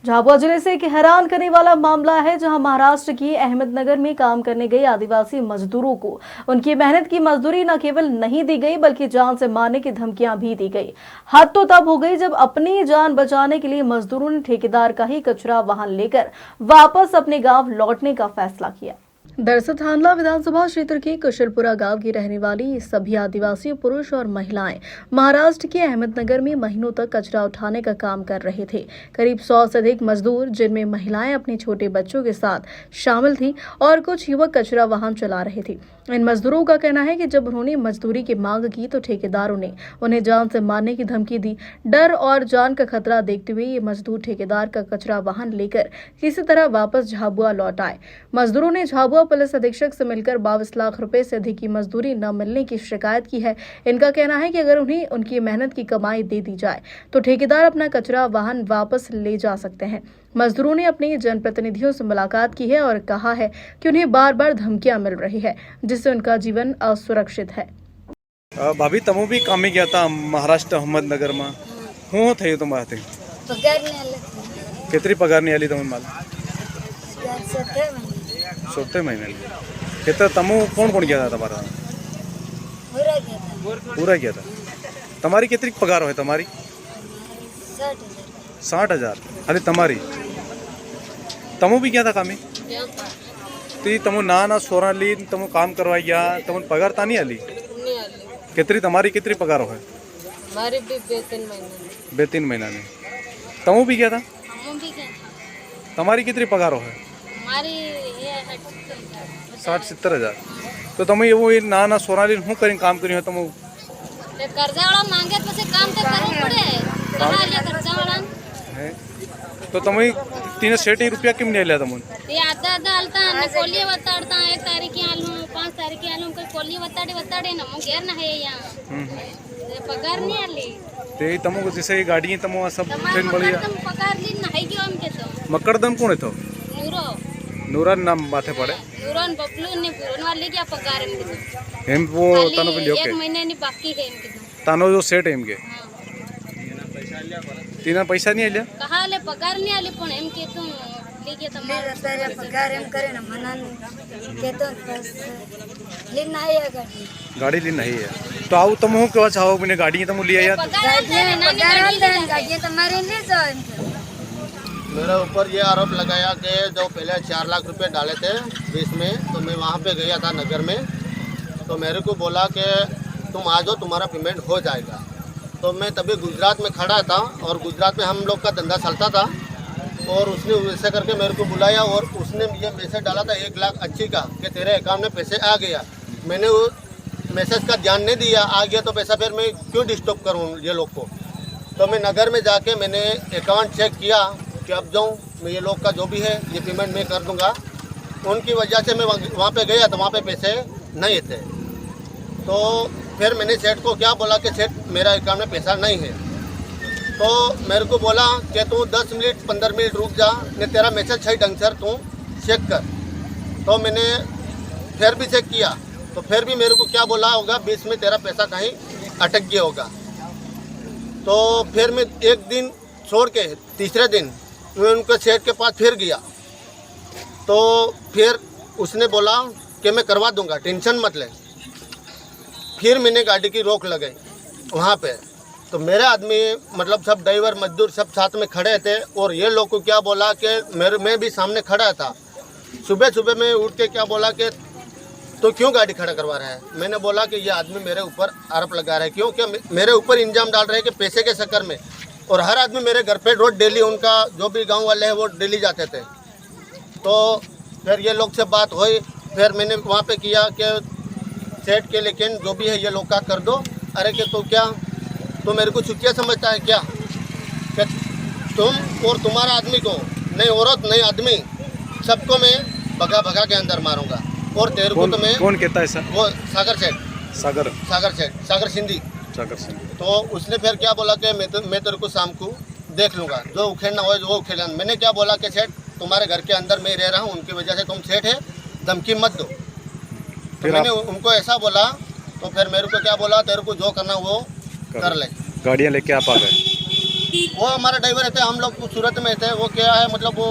झाबुआ जिले से एक हैरान करने वाला मामला है, जहां महाराष्ट्र की अहमदनगर में काम करने गए आदिवासी मजदूरों को उनकी मेहनत की मजदूरी न केवल नहीं दी गई बल्कि जान से मारने की धमकियां भी दी गई। हद तो तब हो गई जब अपनी जान बचाने के लिए मजदूरों ने ठेकेदार का ही कचरा वाहन लेकर वापस अपने गांव लौटने का फैसला किया। दरअसल थानला विधानसभा क्षेत्र के कुशलपुरा गांव की रहने वाली सभी आदिवासी पुरुष और महिलाएं महाराष्ट्र के अहमदनगर में महीनों तक कचरा उठाने का काम कर रहे थे। करीब 100 से अधिक मजदूर, जिनमें महिलाएं अपने छोटे बच्चों के साथ शामिल थी और कुछ युवक कचरा वाहन चला रहे थे। इन मजदूरों का कहना है कि जब उन्होंने मजदूरी की मांग की तो ठेकेदारों ने उन्हें जान से मारने की धमकी दी। डर और जान का खतरा देखते हुए ये मजदूर ठेकेदार का कचरा वाहन लेकर किसी तरह वापस झाबुआ लौट आए। मजदूरों ने झाबुआ पुलिस अधीक्षक से मिलकर 22 लाख रुपए से अधिक की मजदूरी न मिलने की शिकायत की है। इनका कहना है कि अगर उन्हें उनकी मेहनत की कमाई दे दी जाए तो ठेकेदार अपना कचरा वाहन वापस ले जा सकते हैं। मजदूरों ने अपने जनप्रतिनिधियों से मुलाकात की है और कहा है कि उन्हें बार बार धमकियां मिल रही है, जिससे उनका जीवन असुरक्षित है। भाभी तमु भी काम गया था महाराष्ट्र अहमदनगर में हूँ थे तुम आते कितनी पगार नहीं आली तुम माल 7 महीने कितना तमु कौन कौन गया था तुम्हारा पूरा गया था। तुम्हारी कितनी पगार हो तुम्हारी 60,000 अरे तुम्हारी तमु भी गया था कामी तो तमु ना सोरा ली तमु काम करवाई गया तमु पगार ता नहीं आली कितनी तुम्हारी कितनी पगार हो हमारी भी 2-3 महीना में तमु भी गया था तुम्हारी कितनी पगार हो हमारी 60-70,000 तो तुम वो ना सोना ली हूँ करें काम करी हो तुम कर्जा वाला मांगे तो से काम तो करना पड़े कहाँ लिया कर्जा वाला है तो तुम 360 रुपया क्यों नहीं लिया तुम ये आधा आलता न कोली बताड़ता 1 तारीख की आलू 5 तारीख की आलू कोई कोली बताड़े न मु घेर न है यहाँ पगार नहीं आली ते तुम जैसे गाड़ी तुम सब ट्रेन बढ़िया तुम पगार ली न है क्यों हम के तो मकरदम कौन है तो नूरन नाम माथे पड़े नूरन बबलू ने पुरन वाले क्या पगार हम वो तनो पे लियो के 1 महीने नहीं बाकी है इनके तनो जो सेट है इनके तीना पैसा नहीं आलिया कहाँ ले पगार नहीं आली पण एम के तुम लेके तुम्हारा तेरे पगार एम करे ना मनन के तो बस लेना है गाड़ी ली नहीं है तो आओ तुम हो क्यों चाहो मैंने गाड़ी तुम लिया यार गाड़ी तुम्हारे ले जाओ। मेरे ऊपर ये आरोप लगाया कि जो पहले 4 लाख रुपए डाले थे बीच में तो मैं वहाँ पे गया था नगर में तो मेरे को बोला कि तुम आ जाओ तुम्हारा पेमेंट हो जाएगा। तो मैं तभी गुजरात में खड़ा था और गुजरात में हम लोग का धंधा चलता था और उसने वैसे करके मेरे को बुलाया और उसने ये मैसेज डाला था 1,80,000 का कि तेरे अकाउंट में पैसे आ गया। मैंने वो मैसेज का ध्यान नहीं दिया, आ गया तो पैसा फिर मैं क्यों डिस्टर्ब करूँ ये लोग को। तो मैं नगर में जाके मैंने अकाउंट चेक किया कि अब जाऊँ मैं ये लोग का जो भी है ये पेमेंट मैं कर दूंगा। उनकी वजह से मैं वहाँ पे गया तो वहाँ पे पैसे नहीं थे। तो फिर मैंने सेठ को क्या बोला कि सेठ मेरा अकाउंट में पैसा नहीं है। तो मेरे को बोला कि तू 10 मिनट 15 मिनट रुक जा, नहीं तेरा मैसेज सही ढंग से तू चेक कर। तो मैंने फिर भी चेक किया तो फिर भी मेरे को क्या बोला होगा बीच में तेरा पैसा कहीं अटक गया होगा। तो फिर मैं एक दिन छोड़ के तीसरे दिन मैं उनके सेठ के पास फिर गया तो फिर उसने बोला कि मैं करवा दूंगा, टेंशन मत ले। फिर मैंने गाड़ी की रोक लगाई वहाँ पे तो मेरे आदमी मतलब सब ड्राइवर मजदूर सब साथ में खड़े थे और ये लोग को क्या बोला कि मैं भी सामने खड़ा था। सुबह में उठ के क्या बोला कि तो क्यों गाड़ी खड़ा करवा रहा है। मैंने बोला कि ये आदमी मेरे ऊपर आरोप लगा रहा है, क्योंकि मेरे ऊपर इल्जाम डाल रहे हैं कि पैसे के चक्कर में। और हर आदमी मेरे घर पे रोज डेली उनका जो भी गांव वाले हैं वो डेली जाते थे। तो फिर ये लोग से बात हुई, फिर मैंने वहाँ पे किया कि सेठ के लेकिन जो भी है ये लोग का कर दो। अरे कि तो क्या तो मेरे को छुट्टियाँ समझता है क्या कि तुम और तुम्हारा आदमी को नहीं औरत नहीं आदमी सबको मैं भगा के अंदर मारूंगा। और तेरे को तो मैं कौन कहता है सर वो सागर सेठ सागर सिंधी। तो उसने फिर क्या बोला कि मैं तेरे को शाम को देख लूँगा, जो उखेड़ना हो वो उखेड़ना। मैंने क्या बोला कि सेठ तुम्हारे घर के अंदर मैं रह रहा हूँ, उनकी वजह से तुम सेठ है, धमकी मत दो। तो मैंने उनको ऐसा बोला तो फिर मेरे को क्या बोला तेरे को जो करना वो कर ले। गाड़ियाँ लेके आप आ गए वो हमारा ड्राइवर थे, हम लोग सूरत में थे। वो क्या है मतलब वो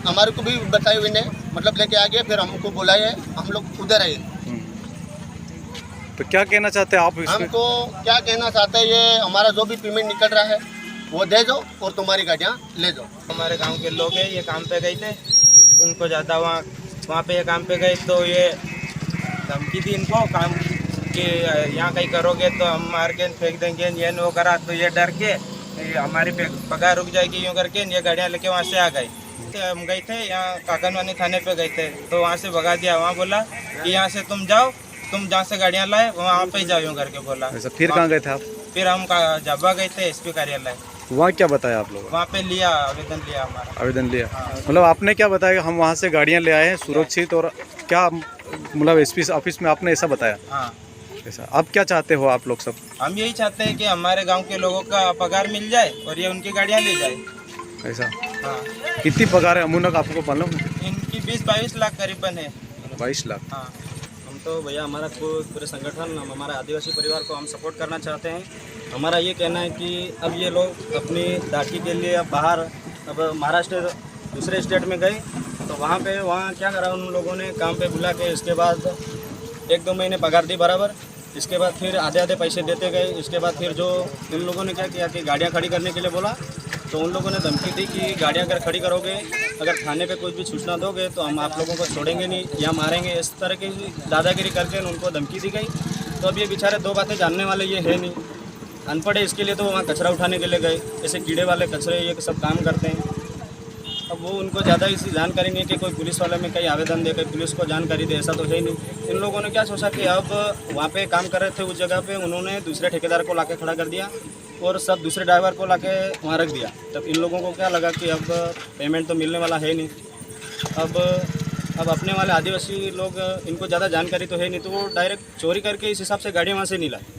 हमारे को भी बताए हुए ने मतलब लेके आ गए, फिर हमको बुलाए, हम लोग उधर आए। तो क्या कहना चाहते हैं आप इसमें? हमको क्या कहना चाहते हैं, ये हमारा जो भी पेमेंट निकल रहा है वो दे दो और तुम्हारी गाड़ियाँ ले जाओ। हमारे गांव के लोग हैं, ये काम पे गए थे, उनको ज़्यादा वहाँ पे ये काम पे गए तो ये धमकी दी इनको काम कि यहाँ कहीं करोगे तो हम मार के फेंक देंगे, ये वो करा। तो ये डर के हमारी पगार रुक जाएगी यूँ करके ये गाड़ियाँ लेके वहाँ से आ गए। तो हम गए थे यहाँ काकनवानी थाने पे गए थे, तो वहाँ से भगा दिया। वहाँ बोला कि यहाँ से तुम जाओ, तुम जहाँ से गाड़ियाँ लाए वहाँ पे जाओ यूँ करके बोला। ऐसा फिर कहाँ गए थे आप? फिर हम जाबा गए थे एसपी कार्यालय, वहाँ क्या बताया आप लोगों? वहाँ पे लिया आवेदन लिया हमारा। आवेदन लिया, मतलब आपने क्या बताया कि हम वहाँ से गाड़ियाँ ले आए हैं सुरक्षित, और क्या मतलब एसपी ऑफिस में आपने ऐसा बताया? हाँ, ऐसा। अब क्या चाहते हो आप लोग सब? हम यही चाहते हैं कि हमारे गांव के लोगों का पगार मिल जाए और ये उनकी गाड़ियाँ ले जाए। ऐसा। हाँ, कितनी पगार है अमुनक आपको मालूम? इनकी 20-22 लाख करीबन है। 22 लाख। हाँ, हम तो भैया हमारा पूरे संगठन हमारा आदिवासी परिवार को हम सपोर्ट करना चाहते हैं। हमारा ये कहना है कि अब ये लोग अपनी दाढ़ी के लिए अब बाहर, अब महाराष्ट्र दूसरे स्टेट में गए तो वहाँ क्या करा उन लोगों ने, काम पे बुला के इसके बाद 1-2 महीने पगार दी बराबर। इसके बाद फिर आधे पैसे देते गए। इसके बाद फिर जो उन लोगों ने क्या किया कि गाड़ियाँ खड़ी करने के लिए बोला, तो उन लोगों ने धमकी दी कि गाड़ियाँ अगर खड़ी करोगे, अगर थाने पे कुछ भी सूचना दोगे तो हम आप लोगों को छोड़ेंगे नहीं या मारेंगे। इस तरह की दादागिरी करके उनको धमकी दी गई। तो अब ये बेचारे 2 बातें जानने वाले ये है नहीं, अनपढ़ है, इसके लिए तो वहाँ कचरा उठाने के लिए गए। ऐसे कीड़े वाले कचरे ये सब काम करते हैं। अब वो उनको ज़्यादा इसी जानकारी नहीं है कि कोई पुलिस वाले में कहीं आवेदन दे, कोई पुलिस को जानकारी दे, ऐसा तो है नहीं। इन लोगों ने क्या सोचा कि अब वहाँ पे काम कर रहे थे उस जगह पे, उन्होंने दूसरे ठेकेदार को लाके खड़ा कर दिया और सब दूसरे ड्राइवर को लाके वहाँ रख दिया। तब इन लोगों को क्या लगा कि अब पेमेंट तो मिलने वाला है नहीं। अब अपने वाले आदिवासी लोग, इनको ज़्यादा जानकारी तो है नहीं, तो वो डायरेक्ट चोरी करके इस हिसाब से गाड़ियाँ वहाँ से नहीं लाए।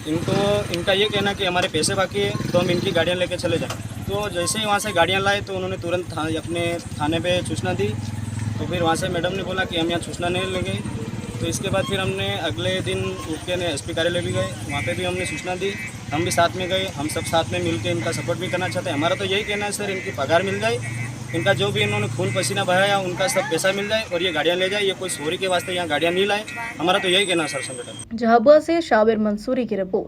इनका ये कहना कि हमारे पैसे बाकी है तो हम इनकी गाड़ियाँ लेके चले जाएं। तो जैसे ही वहाँ से गाड़ियाँ लाए तो उन्होंने तुरंत अपने थाने पे सूचना दी। तो फिर वहाँ से मैडम ने बोला कि हम यहाँ सूचना नहीं लेंगे। तो इसके बाद फिर हमने अगले दिन उठ के एसपी कार्यालय भी गए, वहाँ पे भी हमने सूचना दी। हम भी साथ में गए, हम सब साथ में मिल के इनका सपोर्ट भी करना चाहते हैं। हमारा तो यही कहना है सर, इनकी पगार मिल जाए, इनका जो भी इन्होंने खून पसीना बहाया उनका सब पैसा मिल जाए और ये गाड़ियाँ ले जाए। ये कोई चोरी के वास्ते यहाँ गाड़ियाँ नहीं लाए, हमारा तो यही कहना है सर संगठन। झाबुआ से शाबिर मंसूरी की रिपोर्ट।